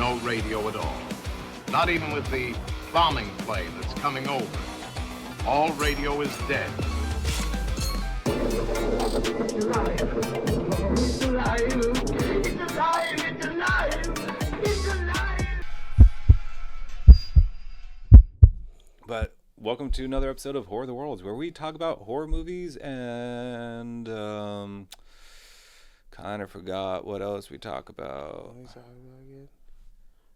no radio at all. Not even with the bombing plane that's coming over. All radio is dead. It's alive. It's alive. It's alive. It's alive. It's alive. But welcome to another episode of Horror of the Worlds, where we talk about horror movies and kind of forgot what else we talk about.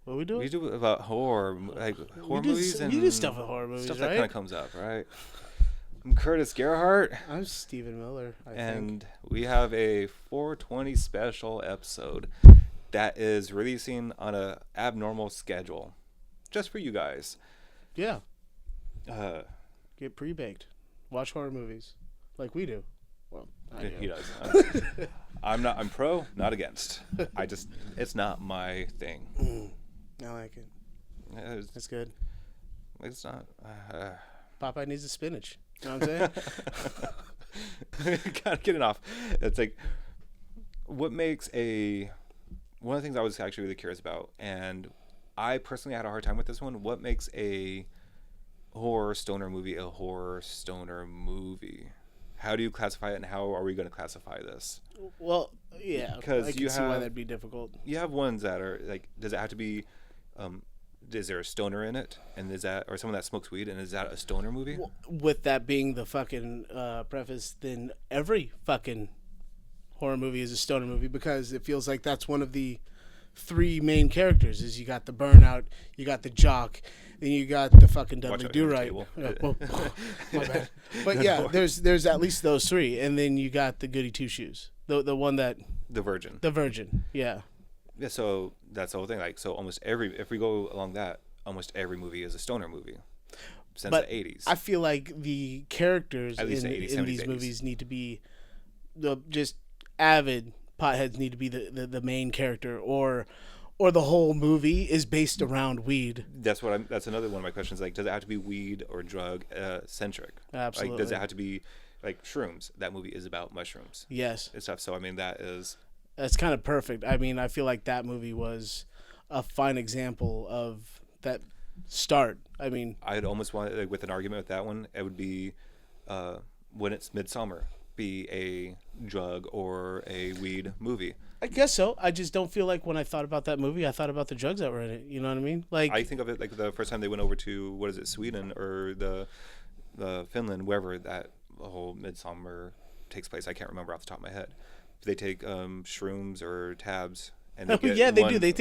What are we doing? We do about horror, like horror movies and you do stuff with horror movies, stuff right? that kind of comes up, right? I'm Curtis Gerhardt, I'm Stephen Miller. I and we have a 420 special episode that is releasing on a abnormal schedule, just for you guys. Yeah. Get pre-baked. Watch horror movies, like we do. Well, I do. He does. I'm pro, not against. It's not my thing. I like it. It's That's good. not. Popeye needs the spinach. You know what I'm saying? Gotta get it off. It's like, what makes one of the things I was actually really curious about, and I personally had a hard time with this one. What makes a horror stoner movie a horror stoner movie? How do you classify it, and how are we going to classify this? Well, yeah, Because I can see why that'd be difficult. You have ones that are like, does it have to be? Is there a stoner in it, and is that, or someone that smokes weed, and is that a stoner movie? With that being the fucking preface, then every fucking horror movie is a stoner movie, because it feels like that's one of the three main characters. Is you got the burnout, you got the jock, then you got the fucking Dudley Do-Right. My bad. But yeah, there's at least those three, and then you got the goody two shoes, the one that The Virgin. the virgin, yeah. Yeah, so that's the whole thing. Like, so if we go along that, almost every movie is a stoner movie since But the 80s. I feel like the characters At least in, the 80s, in 70s, these 80s. movies need to be just avid potheads need to be the main character, or the whole movie is based around weed. That's another one of my questions. Like, does it have to be weed or drug centric? Absolutely. Like, does it have to be like shrooms? That movie is about mushrooms Yes, and stuff. So I mean, that's kind of perfect. I mean, I feel like that movie was a fine example of that start. I mean, I'd almost want, like, with an argument with that one, it would be When It's Midsummer be a drug or a weed movie. I guess so. I just don't feel like when I thought about that movie, I thought about the drugs that were in it. You know what I mean? Like, I think of it like the first time they went over to, what is it, Sweden or the Finland, wherever that whole Midsummer takes place. I can't remember off the top of my head. They take shrooms or tabs, and they get yeah, they do. They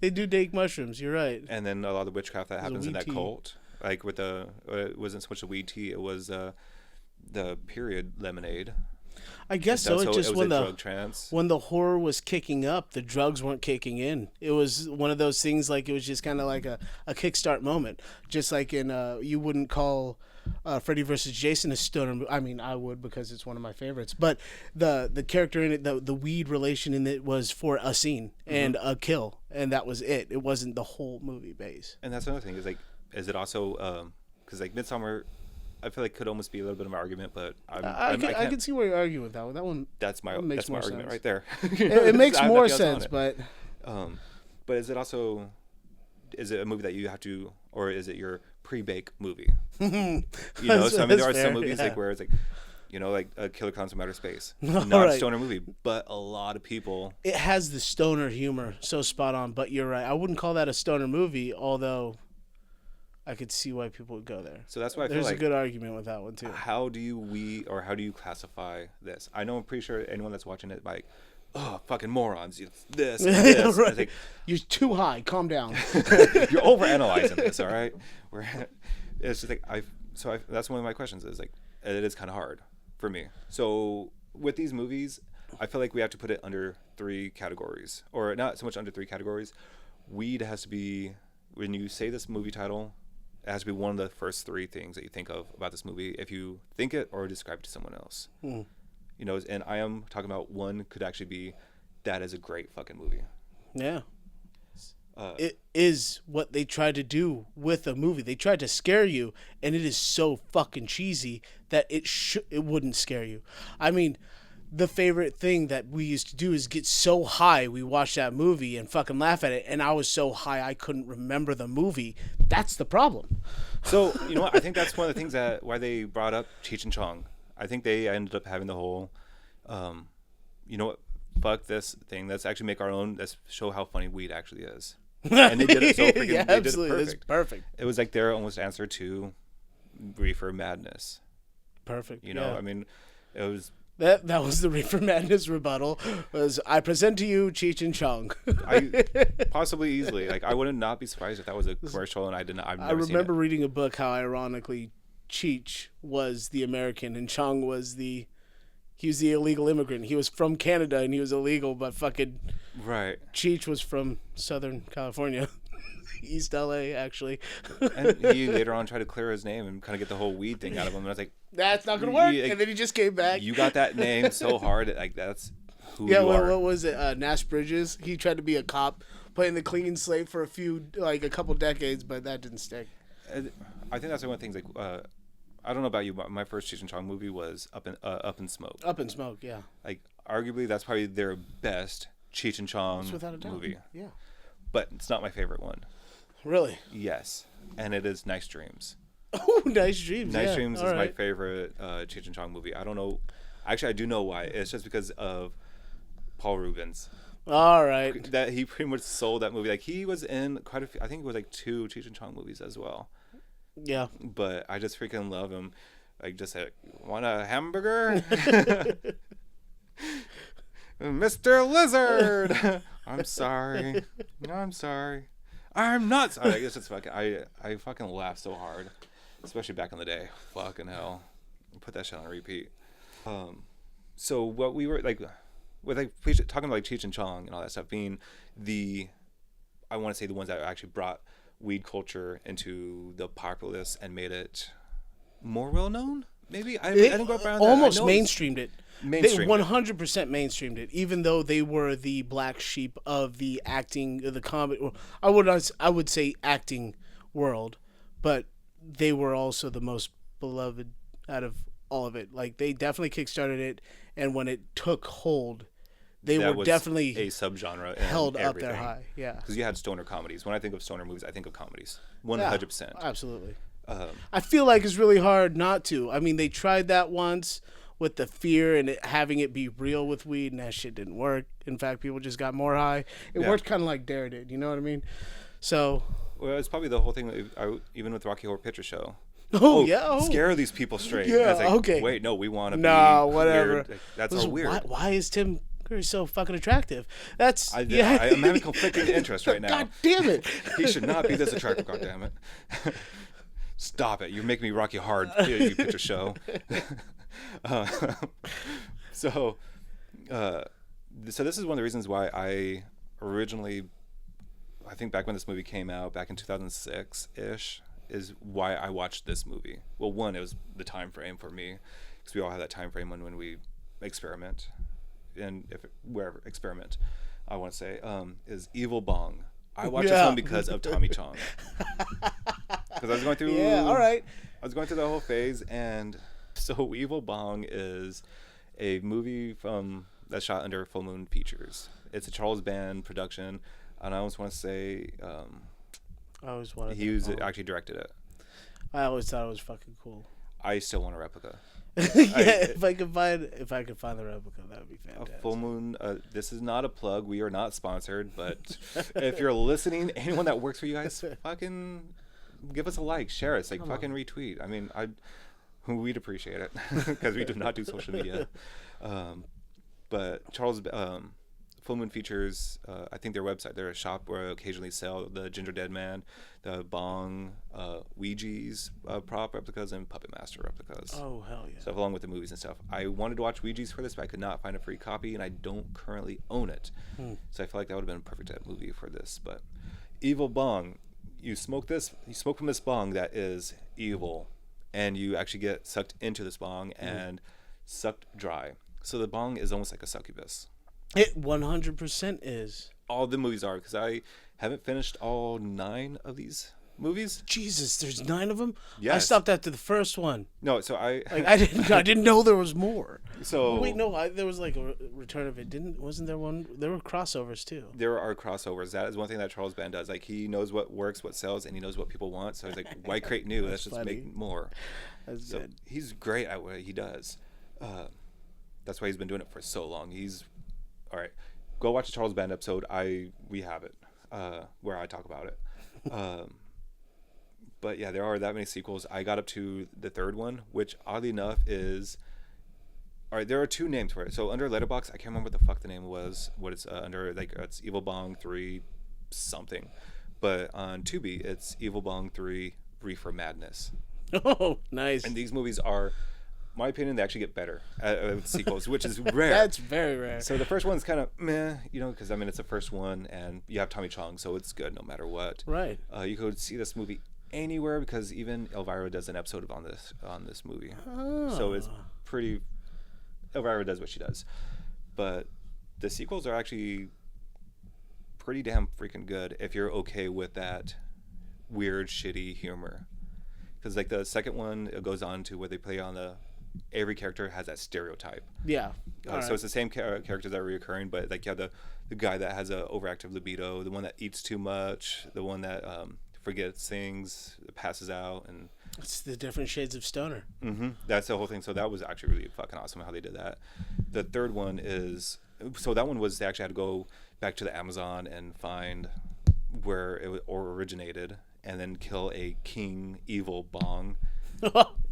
do take mushrooms. You're right. And then a lot of the witchcraft that happens in that tea. cult, like with it wasn't so much the weed tea, it was the period lemonade. I guess so. It just was when a the drug trance. when the horror was kicking up, the drugs weren't kicking in. It was one of those things, like it was just kind of like a kickstart moment. Just like in you wouldn't call Freddy vs. Jason a stoner. I mean, I would, because it's one of my favorites. But the character in it, the weed relation in it was for a scene and a kill, and that was it. It wasn't the whole movie base. And that's another thing, is like, is it also because like Midsummer, I feel like could almost be a little bit of an argument, but I can see where you're arguing with that one. That one that's my makes that's my more argument sense. right there. It makes I have more nothing else on sense, it. but But is it also, is it a movie that you have to, or is it your pre-bake movie? You know, so I mean, there are some movies like where it's like, you know, like Killer Clowns from Outer Space, not right. a stoner movie, but a lot of people. it has the stoner humor so spot on. But you're right. I wouldn't call that a stoner movie, although I could see why people would go there. So that's why I feel There's like, a good argument with that one too. how do you classify this? I know, I'm pretty sure anyone that's watching it, like, oh, fucking morons, it's this and this. Right. It's like, You're too high. Calm down. you're overanalyzing this, all right? It's just like, that's one of my questions, is like, it is kind of hard for me. So with these movies, I feel like we have to put it under three categories, or not so much under three categories. Weed has to be, when you say this movie title, it has to be one of the first three things that you think of about this movie if you think it or describe it to someone else. You know, and I am talking about one could actually be, that is a great fucking movie. Yeah. It is what they tried to do with a movie. They tried to scare you, and it is so fucking cheesy that it wouldn't scare you. I mean, the favorite thing that we used to do is get so high we watched that movie and fucking laugh at it, and I was so high I couldn't remember the movie. That's the problem. So you know what? I think that's one of the things that why they brought up Cheech and Chong. I think they ended up having the whole, you know what? Fuck this thing. Let's actually make our own. Let's show how funny weed actually is. And they did it so freaking. Yeah, they absolutely. did it It's perfect. It was like their almost answer to Reefer Madness. Perfect. You know, yeah. I mean, it was. That was the Reefer Madness rebuttal. Was I present to you Cheech and Chong? I possibly easily like I would not be surprised if that was a commercial and I did not. I remember reading a book how ironically Cheech was the American and Chong was the illegal immigrant. He was from Canada and he was illegal, but fucking right. Cheech was from Southern California. East LA, actually. And he later on tried to clear his name and kind of get the whole weed thing out of him. And I was like, that's not gonna work. Like, and then he just came back. You got that name so hard, like that's who yeah, you are. what was it? Nash Bridges. He tried to be a cop, playing the clean slate for a couple decades, but that didn't stick. I think that's one of the things. Like, I don't know about you, but my first Cheech and Chong movie was Up in Smoke. Up in Smoke, yeah. Like, arguably, that's probably their best Cheech and Chong Without a doubt. movie. Yeah. But it's not my favorite one. Really? Yes, and it is Nice Dreams. Oh, Nice Dreams. Nice yeah. Dreams All is my right. favorite Cheech and Chong movie. I don't know. Actually, I do know why. It's just because of Paul Rubens. All right. That he pretty much sold that movie. Like he was in quite a few. I think it was like 2 Cheech and Chong movies as well. Yeah. But I just freaking love him. Like just like, want a hamburger, Mr. Lizard. I'm sorry. No, I'm sorry. I'm not sorry. I guess it's fucking. I fucking laughed so hard, especially back in the day. Fucking hell. Put that shit on repeat. So what we were like, with like talking about like Cheech and Chong and all that stuff being I want to say the ones that actually brought weed culture into the populace and made it more well known. Maybe I didn't go around almost that. mainstreamed it. They Mainstreamed 100% mainstreamed it, even though they were the black sheep of the acting, of the comedy. I would say acting world, but they were also the most beloved out of all of it. Like they definitely kickstarted it, and when it took hold, they That were was definitely a subgenre held and up there everything. high. Yeah, Because you had stoner comedies. When I think of stoner movies, I think of comedies. 100%. Absolutely. I feel like it's really hard not to. I mean, they tried that once with the fear and having it be real with weed, and that shit didn't work. In fact, people just got more high. It worked kind of like Dare did. You know what I mean? So. Well, it's probably the whole thing. Even with Rocky Horror Picture Show. Scare these people straight. Yeah. It's like, okay. Wait, no, we want to be. Whatever. Weird. Like, that's all weird. Why is Tim Curry so fucking attractive? That's I'm having conflicting interest right now. God damn it! He should not be this attractive. God damn it! Stop it! You're making me Rocky Hard. You Picture Show. So this is one of the reasons why I originally, I think back when this movie came out back in 2006-ish, is why I watched this movie. Well, one, it was the time frame for me, because we all have that time frame when we experiment, and experiment, I want to say, is Evil Bong. I watched this one because of Tommy Chong. Because I was going through. Yeah, all right. I was going through the whole phase, and so Evil Bong is a movie that's shot under Full Moon Features. It's a Charles Band production, and I always want to say I always wanted. actually directed it. I always thought it was fucking cool. I still want a replica. If I could find the replica, that would be fantastic. A Full Moon. This is not a plug. We are not sponsored, but if you're listening, anyone that works for you guys, fucking give us a like, share us, like fucking retweet. I mean, we'd appreciate it because we do not do social media. But Charles, Full Moon Features, I think their website, they're a shop where I occasionally sell the Ginger Dead Man, the Bong, Ouija's prop replicas, and Puppet Master replicas. Oh, hell yeah. Stuff along with the movies and stuff. I wanted to watch Ouija's for this, but I could not find a free copy, and I don't currently own it. So I feel like that would have been a perfect movie for this. But Evil Bong, you smoke from this bong that is evil, and you actually get sucked into this bong and sucked dry. So the bong is almost like a succubus. It 100% is. All the movies are, because I haven't finished all 9 of these movies. Jesus, there's 9 of them. I Yes. stopped after the first one. No, so I Like I didn't know there was more. so Oh, wait, no, there was like a return of it. Wasn't there one? There were crossovers too. there are crossovers. That is one thing that Charles Band does. Like he knows what works, what sells, and he knows what people want. So he's like, why create new? Let's just funny. make more. That's So good. he's great at what he does. That's why he's been doing it for so long. He's all right. Go watch the Charles Band episode. We have it where I talk about it. But yeah, there are that many sequels. I got up to the 3rd one, which oddly enough is. All right, there are 2 names for it. So under Letterboxd, I can't remember what the fuck the name was. What it's under, like it's Evil Bong 3 something, but on Tubi it's Evil Bong 3 Reefer Madness. Oh, nice. And these movies are, my opinion, they actually get better with sequels, which is rare. That's very rare. So the first one's kind of meh, because I mean it's the first one, and you have Tommy Chong, so it's good no matter what. Right. You could see this movie anywhere because even Elvira does an episode on this movie, so it's pretty. Elvira does what she does, but the sequels are actually pretty damn freaking good if you're okay with that weird, shitty humor. Because like the second one, it goes on to where they play on every character has that stereotype. Yeah. So it's the same characters that are reoccurring, but like you have the guy that has a overactive libido, the one that eats too much, the one that forgets things, passes out, and It's the different shades of stoner. that's the whole thing. So that was actually really fucking awesome how they did that. The third one is, so that one was they actually had to go back to the Amazon and find where it originated, and then kill a king evil Bong.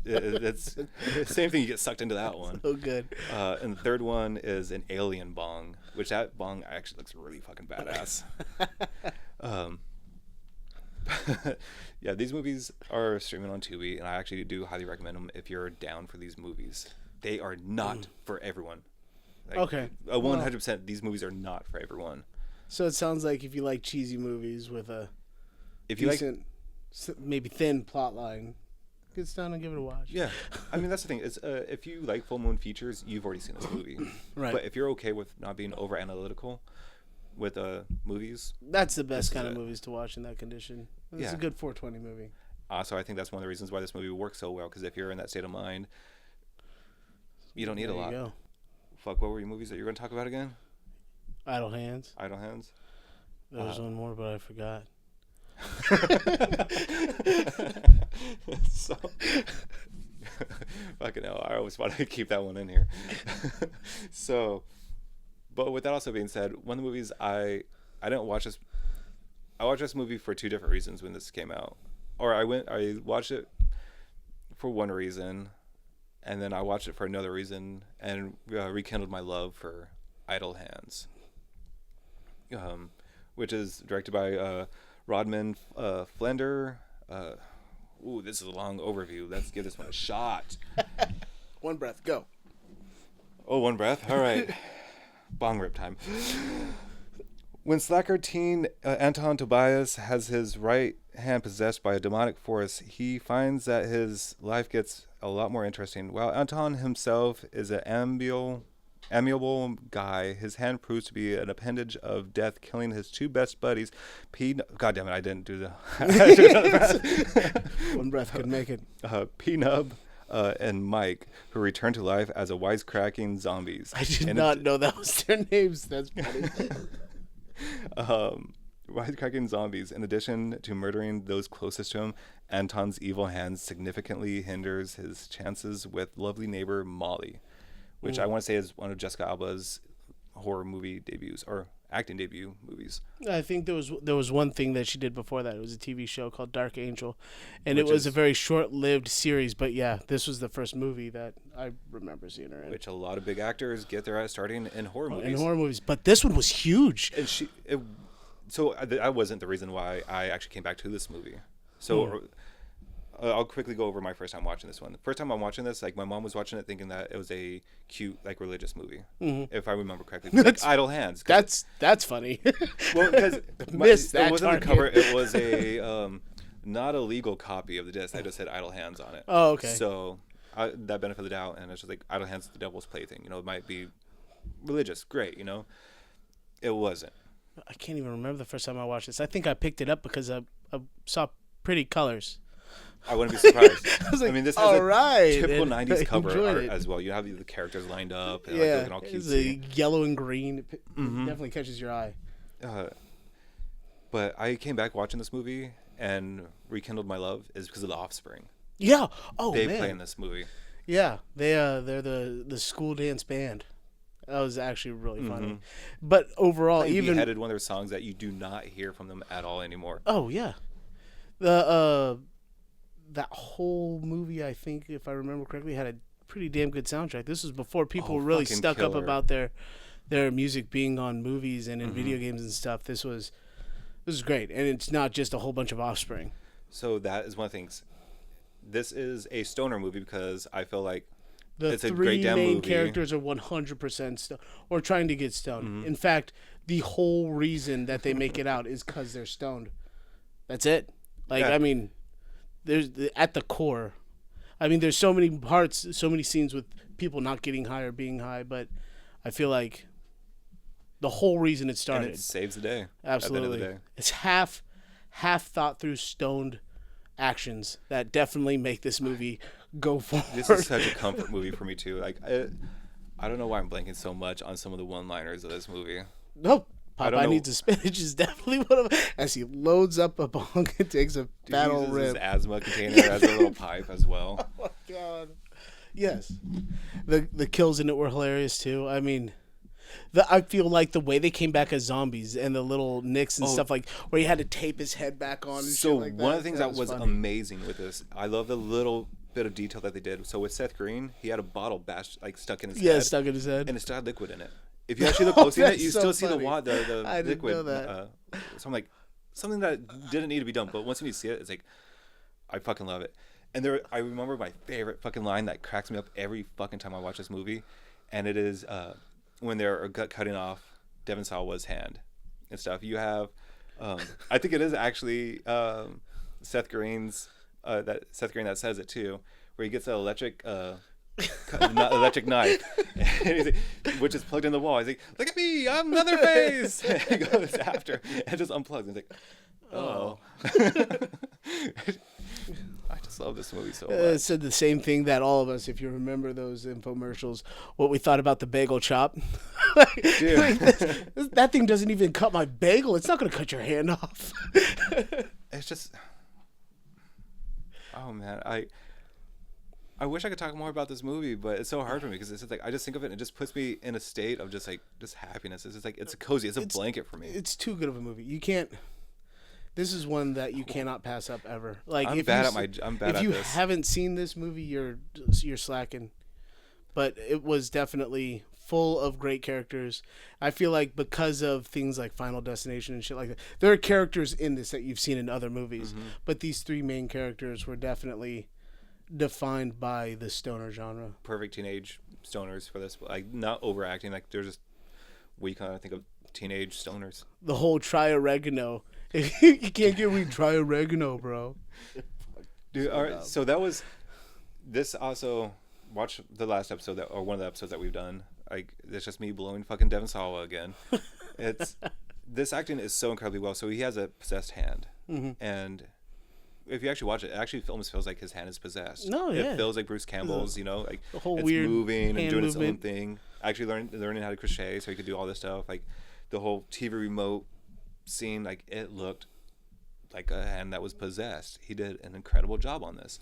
It's the same thing. You get sucked into that one. Oh, good. And the third one is an alien Bong, which that Bong actually looks really fucking badass. Yeah, these movies are streaming on Tubi, and I actually do highly recommend them if you're down for these movies. They are not for everyone. Like, Okay. 100%. These movies are not for everyone. So it sounds like if you like cheesy movies with a If you like, decent, maybe thin plot line, get down and give it a watch. yeah, I mean that's the thing. It's if you like full moon features, you've already seen this movie. Right. But if you're okay with not being over analytical with movies, That's the best This kind is of it. movies to watch in that condition. It's Yeah. a good 420 movie. so I think that's one of the reasons why this movie works so well. Because if you're in that state of mind, you don't need There a you lot. go. Fuck, what were your movies that you're going to talk about again? Idle Hands. Idle Hands. There was one more, but I forgot. So, fucking hell, I always wanted to keep that one in here. So, but with that also being said, one of the movies I didn't watch this. I watched this movie for 2 different reasons when this came out, or I watched it for one reason, and then I watched it for another reason, and rekindled my love for Idle Hands, which is directed by Rodman Flender. Ooh, this is a long overview. Let's give this one a shot. One breath, go. Oh, one breath. All right. Bong rip time. When slacker teen Anton Tobias has his right hand possessed by a demonic force, he finds that his life gets a lot more interesting. While Anton himself is an amiable guy, his hand proves to be an appendage of death, killing his 2 best buddies. God damn it, I didn't do the. One breath could make it. P-Nub and Mike, who return to life as a wisecracking zombies. I did not know that was their names. That's funny. Wisecracking zombies. In addition to murdering those closest to him, Anton's evil hand significantly hinders his chances with lovely neighbor Molly, which I want to say is one of Jessica Alba's horror movie debuts or acting debut movies. I think there was one thing that she did before that. It was a TV show called Dark Angel, and Which it was is- a very short-lived series. But yeah, this was the first movie that I remember seeing her in. Which a lot of big actors get their starting in horror movies. In horror movies, but this one was huge. And so I wasn't the reason why I actually came back to this movie. So I'll quickly go over my first time watching this one. The first time I'm watching this, like my mom was watching it thinking that it was a cute, like religious movie, if I remember correctly. Like Idle Hands. That's funny. Well, because Missed that it wasn't the target. cover. It was a not a legal copy of the disc. I just said Idle Hands on it. Oh, okay. So that benefit of the doubt, and it's just like Idle Hands, the devil's plaything. It might be religious, great. It wasn't. I can't even remember the first time I watched this. I think I picked it up because I saw pretty colors. I wouldn't be surprised. I was like, mean, this has all a right. typical And 90s I cover enjoyed art it. as well. You have the characters lined up and Yeah, looking all it's cutesy. a yellow and green. It definitely catches your eye. But I came back watching this movie and rekindled my love is because of The Offspring. Yeah. Oh, They man. play in this movie. Yeah, they're the school dance band. That was actually really funny. But overall, Playing even Beheaded, one of their songs that you do not hear from them at all anymore. oh yeah, the that whole movie, I think, if I remember correctly, had a pretty damn good soundtrack. This was before people were really fucking stuck up killer. about their music being on movies and in video games and stuff. This was great, and it's not just a whole bunch of Offspring. So that is one of the things. This is a stoner movie because I feel like The it's a three great damn main movie. characters are 100% stoned, or trying to get stoned. In fact, the whole reason that they make it out is because they're stoned. That's it. Like, Yeah. I mean, there's at the core. I mean, there's so many parts, so many scenes with people not getting high or being high, but I feel like the whole reason it And started. it saves the day. Absolutely, At the end of the day. it's half thought through stoned actions that definitely make this movie go forward. This is such a comfort movie for me too. Like I don't know why I'm blanking so much on some of the one-liners of this movie. Nope. I don't Popeye know. needs a spinach is definitely one of them. As he loads up a bong and takes a He fat old uses his rib. asthma container as a little pipe as well. Oh my god. Yes. The kills in it were hilarious too. I mean, I feel like the way they came back as zombies and the little nicks and stuff like where he had to tape his head back on. And So shit like one of the things that was funny. amazing with this, I love the little bit of detail that they did. So with Seth Green, he had a bottle bashed like stuck in his head, stuck in his head. and it still had liquid in it. If you actually look closely at it, That's you so still see funny. the I didn't liquid. know that. So I'm like, something that didn't need to be done, but once you see it, it's like, I fucking love it. And I remember my favorite fucking line that cracks me up every fucking time I watch this movie, and it is when they're cutting off Devon Sawa's hand and stuff. You have, I think it is actually Seth Green's Seth Green that says it too, where he gets an electric electric knife, which is plugged in the wall. He's like, "Look at me, I'm Leatherface." And he goes after and just unplugs. And he's like, "Oh." I just love this movie so much. It said the same thing that all of us, if you remember those infomercials, what we thought about the bagel chop. Dude. That thing doesn't even cut my bagel. It's not going to cut your hand off. It's just, oh man, I wish I could talk more about this movie, but it's so hard for me because it's just like I just think of it and it just puts me in a state of just happiness. It's just like it's cozy. It's a blanket for me. It's too good of a movie. You can't. This is one that you cannot pass up ever. Like I'm if bad you, at I'm bad if at you this. haven't seen this movie, you're slacking. But it was definitely full of great characters. I feel like because of things like Final Destination and shit like that, there are characters in this that you've seen in other movies. But these three main characters were definitely defined by the stoner genre. Perfect teenage stoners for this, like not overacting. Like they're just we kind of think of teenage stoners. The whole try oregano. If you can't get weed, try oregano, bro. Dude, all right. So that was this. Also, watch the last episode or one of the episodes that we've done. Like it's just me blowing fucking Devon Sawa again. It's this acting is so incredibly well. So he has a possessed hand, and if you actually watch it, it actually almost feels like his hand is possessed. No, yeah. It feels like Bruce Campbell's. You know, like The whole it's weird moving and hand doing its own movement. thing. Actually learning how to crochet so he could do all this stuff. Like the whole TV remote scene, like it looked like a hand that was possessed. He did an incredible job on this.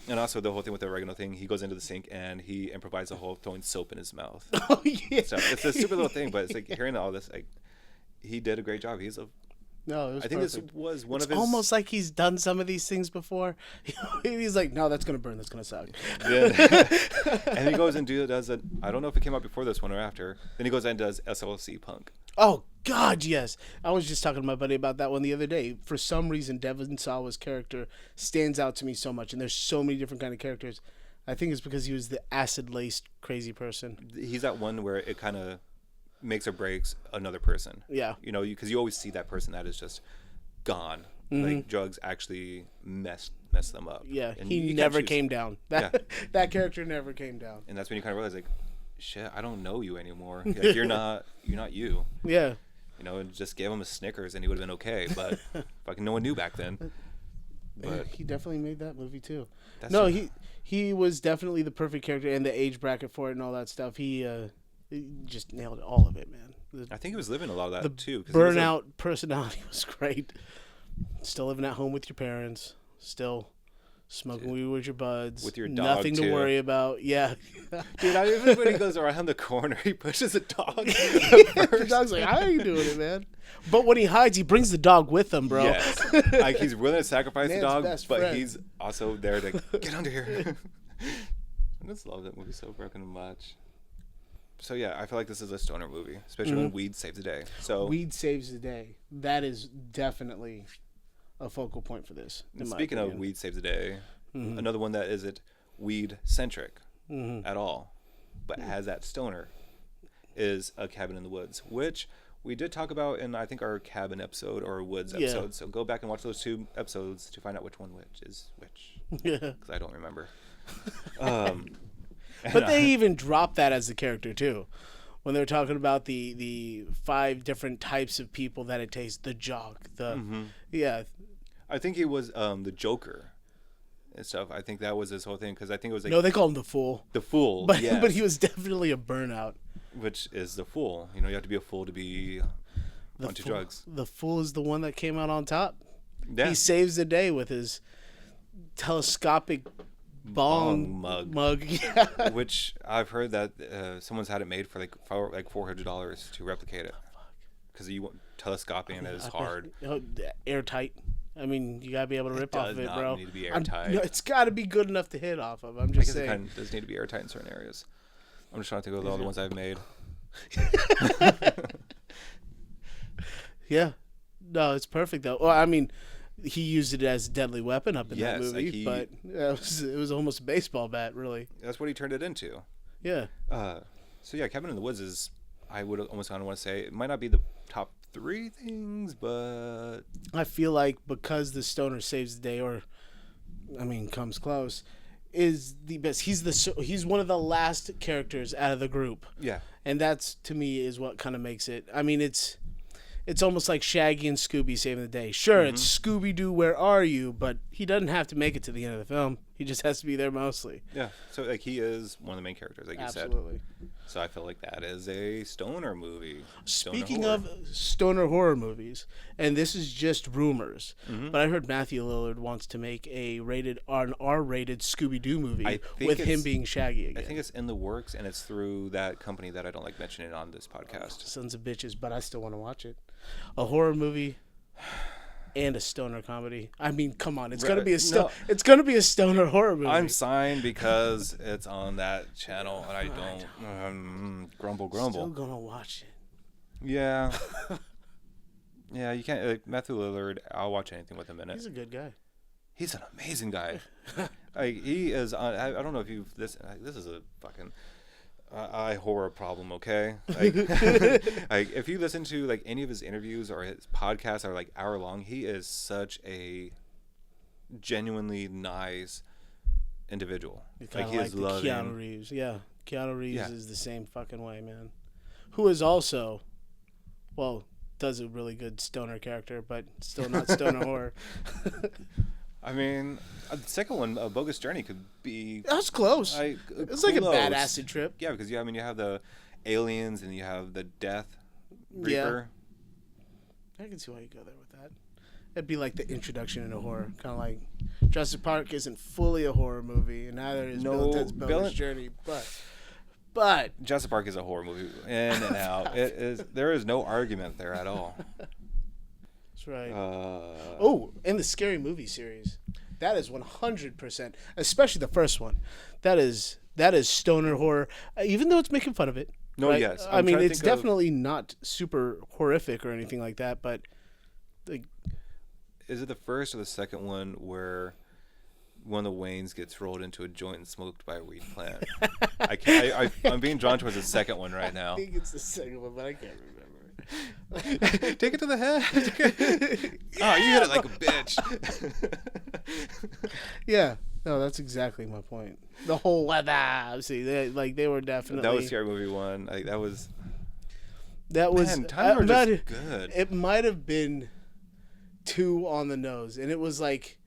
And also the whole thing with the oregano thing, he goes into the sink and he improvises the whole throwing soap in his mouth. Oh yeah. So it's a stupid little thing, but it's like hearing all this, like he did a great job. He's a No, it was I think perfect. this was one It's of his almost like he's done some of these things before. He's like, no, that's gonna burn. That's gonna suck. and he goes and does it. I don't know if it came out before this one or after. Then he goes and does SLC Punk. Oh God, yes. I was just talking to my buddy about that one the other day. For some reason, Devon Sawa's character stands out to me so much, and there's so many different kind of characters. I think it's because he was the acid-laced crazy person. He's that one where it kind of makes or breaks another person. Yeah. You know, because you always see that person that is just gone. Like drugs actually mess them up. Yeah, And he you can't never choose. came down. That character never came down. And that's when you kind of realize, like, shit, I don't know you anymore. Like, you're not you. Yeah. You know, and just gave him a Snickers and he would have been okay. But fucking no one knew back then. But he definitely made that movie too. that's No, a- he was definitely the perfect character and the age bracket for it and all that stuff. He just nailed all of it, man. I think he was living a lot of that The too. 'Cause he was burnout personality was great. Still living at home with your parents. Still smoking weed with your buds. With your dog, Nothing to too. worry about. Yeah. Dude, I even when he goes around the corner, he pushes a dog. The dog's like, how are you doing it, man? But when he hides, he brings the dog with him, bro. Yes. Like he's willing to sacrifice the Man's dog, best but friend. he's also there to get under here. I just love that movie so fucking much. So yeah, I feel like this is a stoner movie, especially when weed saves the day. So Weed saves the day. That is definitely a focal point for this. in my speaking of opinion. weed saves the day, another one that isn't weed centric at all, but has that stoner, is A Cabin in the Woods, which we did talk about in I think our cabin episode or woods Yeah. episode. So go back and watch those 2 episodes to find out which one which is which, Yeah. because I don't remember. But they even dropped that as a character too, when they're talking about the 5 different types of people that it takes. The jock, yeah, I think he was the Joker and stuff. I think that was his whole thing because I think it was like no, they call him the fool, the fool, but yes, but he was definitely a burnout. which is the fool. You know, you have to be a fool to be onto fool, drugs. The fool is the one that came out on top. Yeah. He saves the day with his telescopic bong mug. Yeah. Which I've heard that someone's had it made for like $400 to replicate it because you want telescoping is hard. Airtight. I mean, you gotta be able to rip off does of it, not bro. need to be airtight. It's gotta be good enough to hit off of. I'm I just guess it saying. kind of does need to be airtight in certain areas. I'm just trying to think of all the ones I've made. Yeah. No, it's perfect though. Well, I mean, he used it as a deadly weapon up in that Yes, like movie, he- but it was almost a baseball bat, really. That's what he turned it into. Yeah. So yeah, Cabin in the Woods is, I would almost kind of want to say, it might not be the top 3 things, but I feel like because the stoner saves the day, or I mean, comes close, is the best. He's one of the last characters out of the group, yeah. and that's to me is what kind of makes it. I mean, it's almost like Shaggy and Scooby saving the day. Sure, it's Scooby Doo, where are you? But he doesn't have to make it to the end of the film. He just has to be there mostly. Yeah, so like he is one of the main characters, like you said. Absolutely. So I feel like that is a stoner movie. Speaking of stoner horror movies, and this is just rumors, but I heard Matthew Lillard wants to make an R-rated Scooby-Doo movie I think with him it's- being Shaggy again. I think it's in the works, and it's through that company that I don't like mentioning on this podcast. Sons of bitches, but I still want to watch it. A horror movie and a stoner comedy. I mean, come on, it's gonna be it's gonna be a stoner horror movie. I'm signed because it's on that channel, and I don't grumble. still gonna watch it. Yeah. Yeah, you can't. Like, Matthew Lillard, I'll watch anything with him in it. He's a good guy. He's an amazing guy. Like, he is. I don't know if you've this is a fucking eye horror problem. Okay, like, like if you listen to like any of his interviews or his podcasts are like hour long, he is such a genuinely nice individual. He's Like kind he of is like the loving. Keanu Reeves. Yeah, Keanu Reeves Yeah. is the same fucking way, man. Who is also, well, does a really good stoner character, but still not stoner horror. I mean, the second one, Bogus Journey, could be. That was close. It It's like a bad acid trip. Yeah, because you have the aliens and you have the Death Yeah. Reaper. I can see why you go there with that. It'd be like the introduction into horror, kind of like Jurassic Park isn't fully a horror movie, and neither is Bill and Ted's Bogus Journey. But Jurassic Park is a horror movie, in and out. It is. There is no argument there at all. that's right. Uh, Oh, and the Scary Movie series, that is 100%, especially the first one. That is stoner horror, even though it's making fun of it. No, right? yes. I I'm mean, trying to it's think of- definitely not super horrific or anything like that, but like, Is it the first or the second one where one of the Waynes gets rolled into a joint and smoked by a weed plant? I'm being drawn towards the second one right now. I think it's the second one, but I can't remember. Take it to the head. Oh, you hit it like a bitch. Yeah, no, that's exactly my point. The whole weather. See, they were definitely. That was Scary Movie 1. Like, that was. That was. Man, times were just might- good. It might have been 2 on the nose, and it was like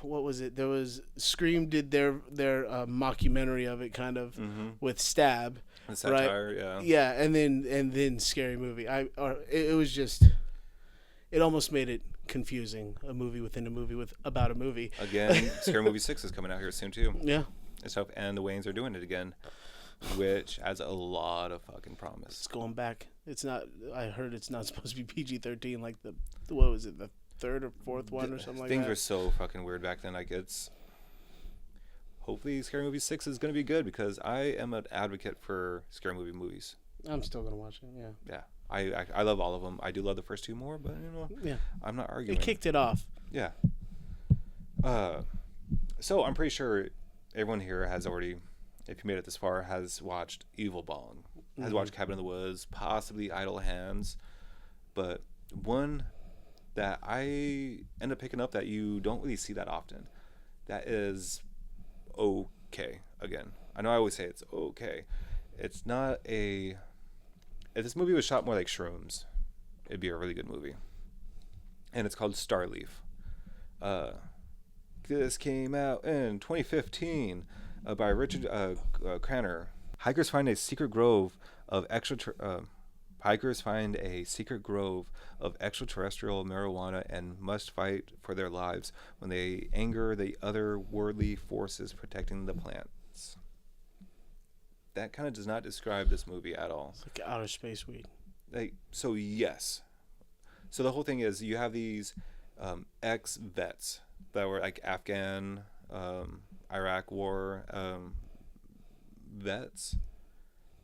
what was it? There was Scream did their mockumentary of it, kind of with Stab, The satire, right? yeah. Yeah, and then Scary Movie. It was just, it almost made it confusing, a movie within a movie about a movie. Again, Scary Movie 6 is coming out here soon too. Yeah, And stuff, and the Wayans are doing it again, which adds a lot of fucking promise. it's going back. It's not. I heard it's not supposed to be PG-13 like the what was it, the third or fourth one or something like Things that. were so fucking weird back then. Like, it's hopefully Scary Movie 6 is going to be good, because I am an advocate for scary movies. I'm still gonna watch it. Yeah. Yeah, I love all of them. I do love the first two more, but Yeah. I'm not arguing. It kicked it off. Yeah. So I'm pretty sure everyone here has already, if you made it this far, has watched Evil Bong, has watched Cabin in the Woods, possibly Idle Hands, but one that I end up picking up that you don't really see that often, that is okay. Again, I know I always say it's okay. It's not a. If this movie was shot more like Shrooms, it'd be a really good movie. And it's called Starleaf. This came out in 2015 by Richard Cranner. Hikers find a secret grove of extraterrestrial marijuana and must fight for their lives when they anger the otherworldly forces protecting the plants. That kind of does not describe this movie at all. It's like outer space weed. So yes. So the whole thing is you have these ex-vets that were like Afghan, Iraq war vets,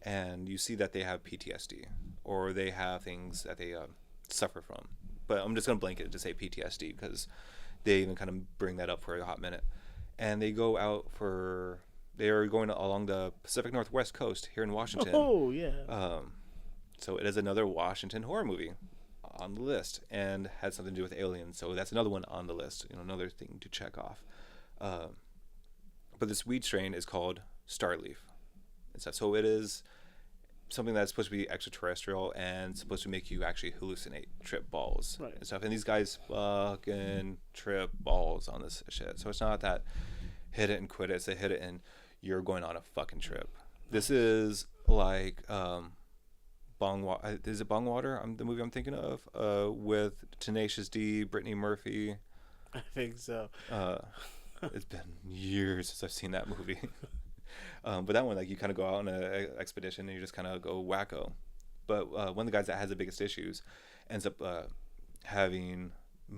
and you see that they have PTSD, or they have things that they suffer from. But I'm just going to blanket to say PTSD, because they even kind of bring that up for a hot minute. And they go out for... They are going along the Pacific Northwest coast here in Washington. Oh, yeah. So it is another Washington horror movie on the list, and had something to do with aliens. So that's another one on the list. Another thing to check off. But this weed strain is called Starleaf. And so it is something that's supposed to be extraterrestrial and supposed to make you actually hallucinate, trip balls, right, and stuff. And these guys fucking trip balls on this shit. So it's not that hit it and quit it. It's a hit it and you're going on a fucking trip. This is like Bong. Is it Bong Water? The movie I'm thinking of with Tenacious D, Brittany Murphy. I think so. It's been years since I've seen that movie. But that one, like, you kind of go out on an expedition and you just kind of go wacko. But one of the guys that has the biggest issues ends up having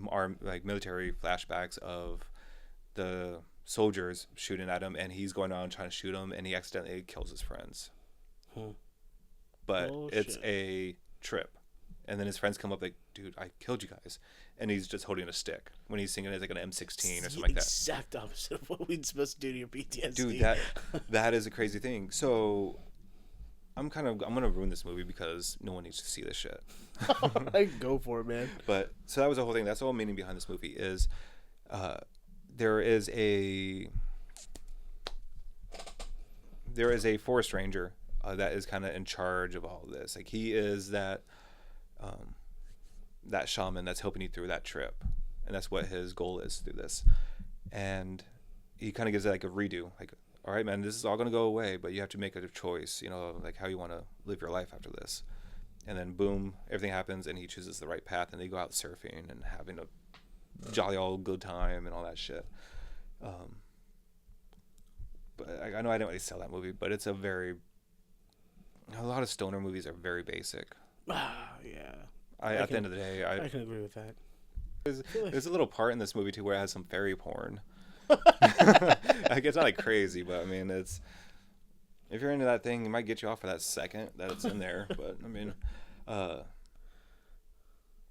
our military flashbacks of the soldiers shooting at him, and he's going around trying to shoot him, and he accidentally kills his friends. But it's a trip. And then his friends come up like, dude, I killed you guys. And he's just holding a stick. When he's singing, it's like an M16 or something like that. Exact opposite of what we're supposed to do to your PTSD. Dude, that is a crazy thing. So I'm going to ruin this movie because no one needs to see this shit. Go for it, man. But so that was the whole thing. That's the whole meaning behind this movie is there is a forest ranger that is kind of in charge of all of this. Like, he is that shaman that's helping you through that trip, and that's what his goal is through this. And he kind of gives it like a redo, like, all right, man, this is all going to go away, but you have to make a choice, like how you want to live your life after this. And then boom, everything happens, and he chooses the right path, and they go out surfing and having a jolly old good time and all that shit. But I know I didn't really sell that movie, but it's a lot of stoner movies are very basic. Yeah. At the end of the day, I can agree with that. There's a little part in this movie too where it has some fairy porn. Like, it's not like crazy, but I mean, it's, if you're into that thing, it might get you off for that second that it's in there. But I mean,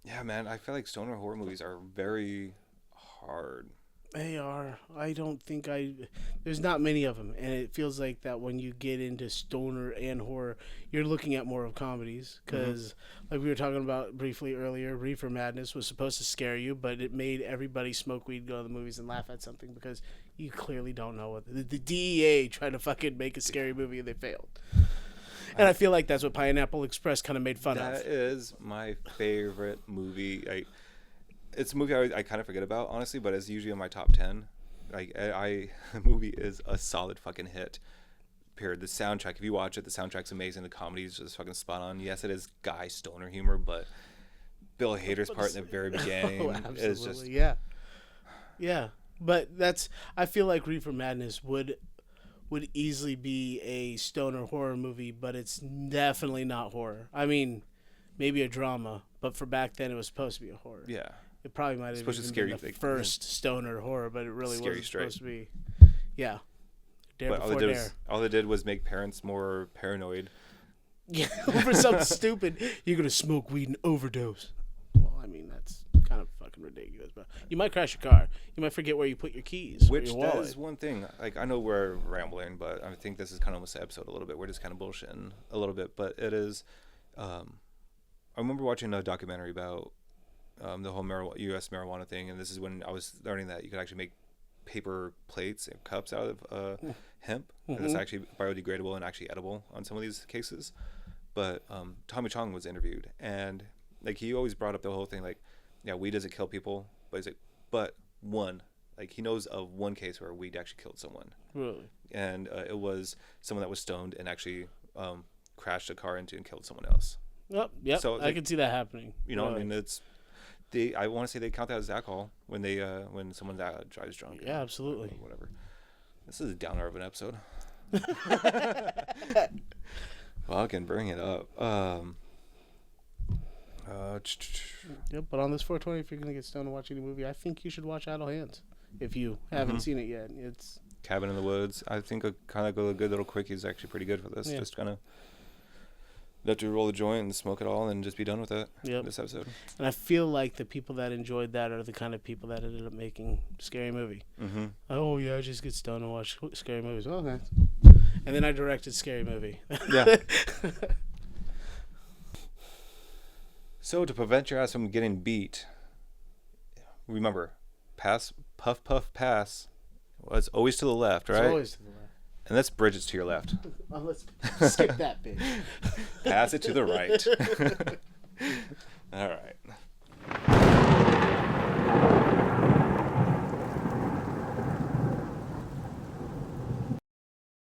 yeah, man, I feel like stoner horror movies are very hard. They are. I don't think there's not many of them, and it feels like that when you get into stoner and horror, you're looking at more of comedies, because like we were talking about briefly earlier, Reefer Madness was supposed to scare you, but it made everybody smoke weed, go to the movies, and laugh at something, because you clearly don't know what the DEA tried to fucking make a scary movie and they failed. And I feel like that's what Pineapple Express kind of made fun of. That is my favorite movie. it's a movie I kind of forget about, honestly, but it's usually in my top 10. Like, the movie is a solid fucking hit. Period. The soundtrack, if you watch it, the soundtrack's amazing. The comedy is just fucking spot on. Yes, it is guy stoner humor, but Bill Hader's part in the very beginning is just... Yeah. But I feel like Reefer Madness would easily be a stoner horror movie, but it's definitely not horror. I mean, maybe a drama, but for back then it was supposed to be a horror. Yeah. It probably might have been the first stoner horror, but it really wasn't supposed to be. Yeah. Dare but before dare. All they did was make parents more paranoid. Yeah, over something stupid. You're going to smoke weed and overdose. Well, I mean, that's kind of fucking ridiculous. But you might crash your car. You might forget where you put your keys. Which, your wallet. that is one thing. Like, I know we're rambling, but I think this is kind of almost the episode a little bit. We're just kind of bullshitting a little bit. But it is... I remember watching a documentary about the whole U.S. marijuana thing, and this is when I was learning that you could actually make paper plates and cups out of hemp, and it's actually biodegradable and actually edible on some of these cases. But Tommy Chong was interviewed, and like he always brought up the whole thing, like, yeah, weed doesn't kill people, but he's like, but he knows of one case where weed actually killed someone. Really? And it was someone that was stoned and actually crashed a car into and killed someone else. Yep. So I can see that happening. You know, I mean, I want to say they count that as alcohol when someone drives drunk. Yeah, absolutely. Whatever. This is a downer of an episode. Well, I can bring it up. But on this 420, if you're gonna get stoned and watch any movie, I think you should watch Idle Hands. If you haven't seen it yet, it's Cabin in the Woods. I think a good little quickie is actually pretty good for this. Yeah. Just kind of let you roll a joint and smoke it all and just be done with it. Yep. This episode. And I feel like the people that enjoyed that are the kind of people that ended up making Scary Movie. Mm-hmm. Oh yeah, I just get stoned and watch scary movies. Oh, okay. And then I directed Scary Movie. Yeah. So to prevent your ass from getting beat, remember, puff, pass. Well, it's always to the left, right? It's always to the left. And that's Bridget's to your left. Let's skip that bitch. Pass it to the right. All right.